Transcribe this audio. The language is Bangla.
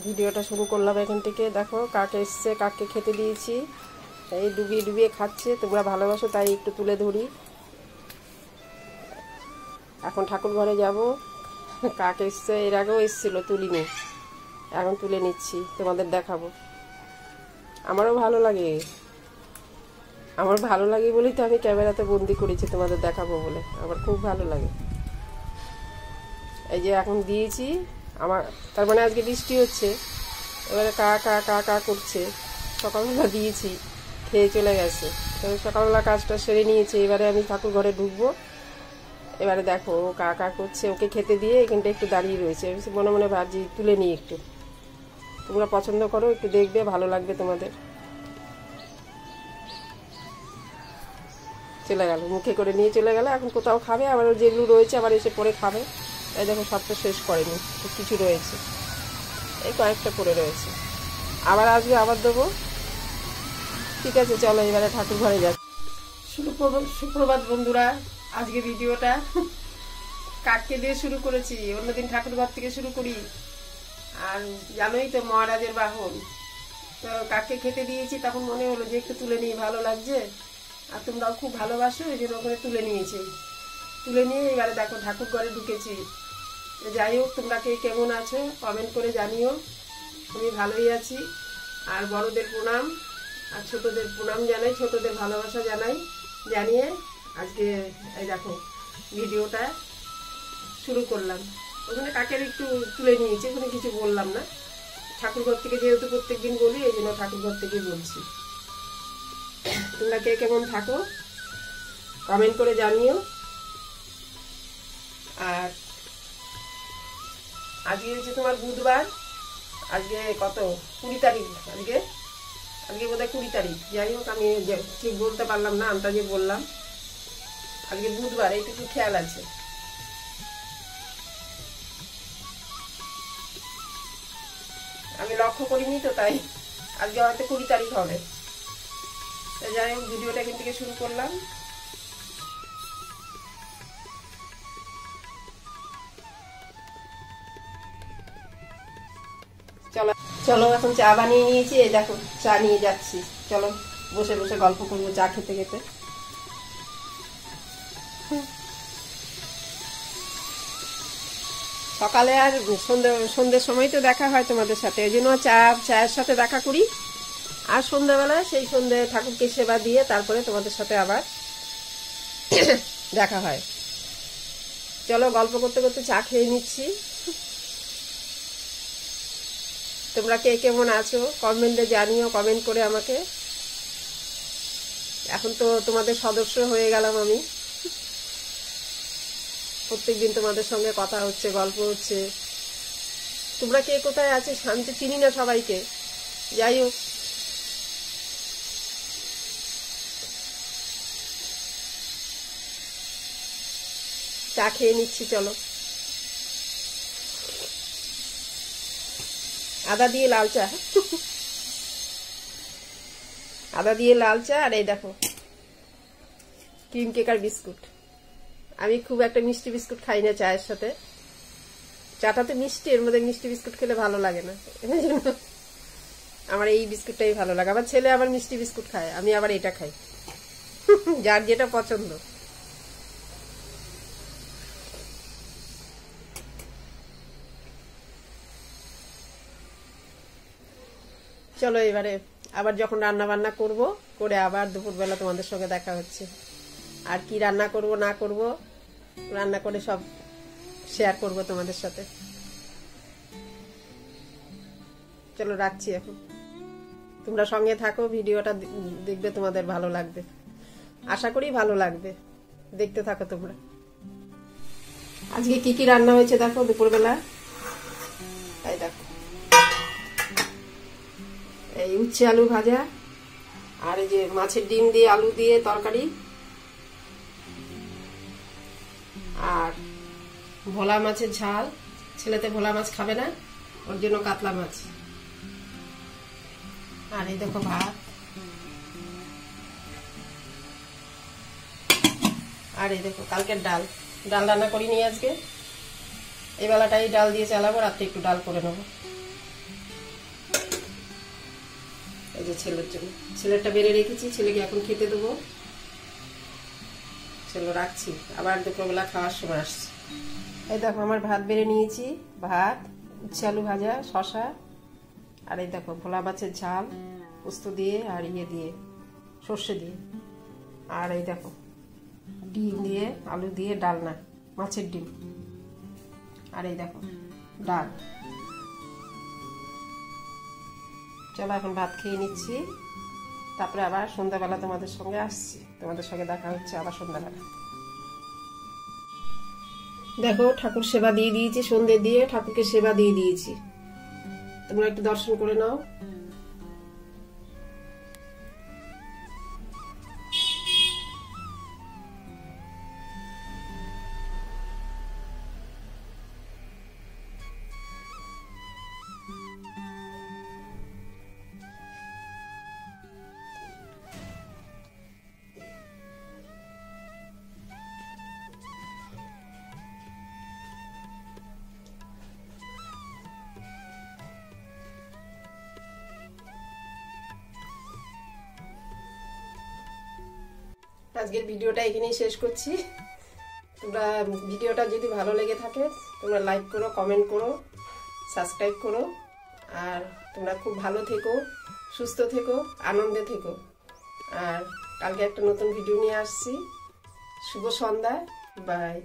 ভিডিওটা শুরু করলাম এখান থেকে। দেখো কাক এসছে, কাককে খেতে দিয়েছি, এই ডুবিয়ে ডুবিয়ে খাচ্ছে। তোমরা ভালোবাসো তাই একটু তুলে ধরি। এখন ঠাকুর ঘরে যাব। কাক এসছে, এর আগেও এসেছিলো, তুলিনি, এখন তুলে নিচ্ছি, তোমাদের দেখাবো। আমারও ভালো লাগে, আমার ভালো লাগে বলেই তো আমি ক্যামেরাতে বন্দি করেছি তোমাদের দেখাবো বলে। আমার খুব ভালো লাগে। এই যে এখন দিয়েছি আমার, তার মানে আজকে বৃষ্টি হচ্ছে, এবারে কা কা কা কা করছে। সকালবেলা দিয়েছি, খেয়ে চলে গেছে। তবে সকালবেলা কাজটা সেরে নিয়েছি, এবারে আমি ঠাকুর ঘরে ঢুকবো। এবারে দেখো ও কা কা করছে, ওকে খেতে দিয়ে এখানটা একটু দাঁড়িয়ে রয়েছে। মনে মনে ভাবছি তুলে নিই একটু। তোমরা পছন্দ করো, একটু দেখবে, ভালো লাগবে তোমাদের। চলে গেল, মুখে করে নিয়ে চলে গেল। এখন কোথাও খাবে, আবার যেগুলো রয়েছে আবার এসে পরে খাবে। এই দেখো সবটা শেষ করেনি, কিছু রয়েছে, এই কয়েকটা পড়ে রয়েছে, আবার আসবে, আবার দেবো। ঠিক আছে, চলো এবারে ঠাকুর ঘরে যাচ্ছি। সুপ্রভাত বন্ধুরা। আজকে ভিডিওটা কাককে দিয়ে শুরু করেছি, অন্যদিন ঠাকুর ঘর থেকে শুরু করি। আর জানোই তো মহারাজের বাহন, তো কাককে খেতে দিয়েছি, তখন মনে হলো যে একটু তুলে নিই, ভালো লাগছে। আর তোমরাও খুব ভালোবাসো, এই জন্য ওখানে তুলে নিয়েছি। তুলে নিয়ে এবারে দেখো ঠাকুর ঘরে ঢুকেছি। যাই হোক, তোমরা কে কেমন আছো কমেন্ট করে জানিও। আমি ভালোই আছি। আর বড়দের প্রণাম আর ছোটদের প্রণাম জানাই, ছোটদের ভালোবাসা জানাই। জানিয়ে আজকে এই দেখো ভিডিওটা শুরু করলাম। ওখানে কাকের একটু তুলে নিয়েছি, ওখানে কিছু বললাম না। ঠাকুরঘর থেকে যেহেতু প্রত্যেকদিন বলি, এই জন্য ঠাকুরঘর থেকে বলছি। তোমরা কে কেমন থাকো কমেন্ট করে জানিও। আর আজকে হচ্ছে তোমার বুধবার, আজকে কত 20 তারিখ, আজকে বোধহয় 20 তারিখ। যাই হোক, আমি ঠিক বলতে পারলাম না, আন্দাজে বললাম। আজকে বুধবার, এইটুকু খেয়াল আছে। আমি লক্ষ্য করিনি তো, তাই আজকে হয়তো 20 তারিখ হবে। যাই হোক, ভিডিওটা এখান থেকে শুরু করলাম। চলো চলো, এখন চা বানিয়ে নিয়েছি, এই দেখো চা নিয়ে যাচ্ছি। চলো বসে বসে গল্প করবো চা খেতে খেতে। সকালে আর সন্ধ্যের সময় তো দেখা হয় তোমাদের সাথে, এই জন্য চায়ের সাথে দেখা করি। আর সন্ধ্যাবেলায় সেই সন্ধ্যে ঠাকুরকে সেবা দিয়ে তারপরে তোমাদের সাথে আবার দেখা হয়। চলো গল্প করতে করতে চা খেয়ে নিচ্ছি। তোমরা কে কেমন আছো কমেন্টে জানিও, কমেন্ট করে আমাকে। এখন তো তোমাদের সদস্য হয়ে গেলাম আমি, প্রত্যেকদিন তোমাদের সঙ্গে কথা হচ্ছে, গল্প হচ্ছে। তোমরা কে কোথায় আছো শান্তি চিনি না সবাইকে। যাই হোক, চা খেয়ে নিচ্ছি। চলো, আদা দিয়ে লাল চা, আদা দিয়ে লাল চা। আর এই দেখো ক্রিম কেক আর বিস্কুট। আমি খুব একটা মিষ্টি বিস্কুট খাই না চায়ের সাথে, চাটাতে মিষ্টি, এর মধ্যে মিষ্টি বিস্কুট খেলে ভালো লাগে না। আমার এই বিস্কুটটাই ভালো লাগে। আমার ছেলে আবার মিষ্টি বিস্কুট খায়, আমি আবার এটা খাই, যার যেটা পছন্দ। চলো এবারে আবার যখন রান্না বান্না করব, করে আবার দুপুরবেলা তোমাদের সঙ্গে দেখা হচ্ছে। আর কি রান্না করব না করব, রান্না করে সব শেয়ার করব তোমাদের সাথে। চলো রাখছি এখন, তোমরা সঙ্গে থাকো, ভিডিওটা দেখবে, তোমাদের ভালো লাগবে, আশা করি ভালো লাগবে। দেখতে থাকো তোমরা। আজকে কি কি রান্না হয়েছে দেখো দুপুরবেলা। তাই দেখো, এই উচ্ছে আলু ভাজা, আর এই যে মাছের ডিম দিয়ে আলু দিয়ে তরকারি, আর ভোলা মাছের ঝাল। ছেলেতে ভোলা মাছ খাবে না, ওর জন্য কাতলা মাছ। আর এই দেখো ভাত, আর এই দেখো কালকের ডাল রান্না করিনি আজকে। এই বেলাটাই ডাল দিয়ে চালাবো, রাত্রে একটু ডাল করে নেবো। এই যে ছেলের জন্য, ছেলেরটা বেড়ে রেখেছি, ছেলেকে এখন খেতে দেবো। চলো রাখছি, আবার দুপুরবেলা খাওয়ার সময় আসছি। এই দেখো আমার ভাত বেড়ে নিয়েছি, ভাত, উচ্ছে আলু ভাজা, শশা, আর এই দেখো ভোলা মাছের ঝাল পোস্ত দিয়ে আর ইয়ে দিয়ে সর্ষে দিয়ে, আর এই দেখো ডিম দিয়ে আলু দিয়ে ডালনা, মাছের ডিম, আর এই দেখো ডাল। চলো এখন ভাত খেয়ে নিচ্ছি, তারপরে আবার সন্ধ্যাবেলা তোমাদের সঙ্গে আসছি, তোমাদের সঙ্গে দেখা হচ্ছে আবার সন্ধ্যাবেলা। দেখো ঠাকুর সেবা দিয়ে দিয়েছি, সন্ধ্যে দিয়ে ঠাকুরকে সেবা দিয়ে দিয়েছি, তোমরা একটু দর্শন করে নাও। আজকের ভিডিওটা এখানেই শেষ করছি। তোমরা ভিডিওটা যদি ভালো লেগে থাকে তোমরা লাইক করো, কমেন্ট করো, সাবস্ক্রাইব করো, আর তোমরা খুব ভালো থেকো, সুস্থ থেকো, আনন্দে থেকো। আর কালকে একটা নতুন ভিডিও নিয়ে আসছি। শুভ সন্ধ্যা, বাই।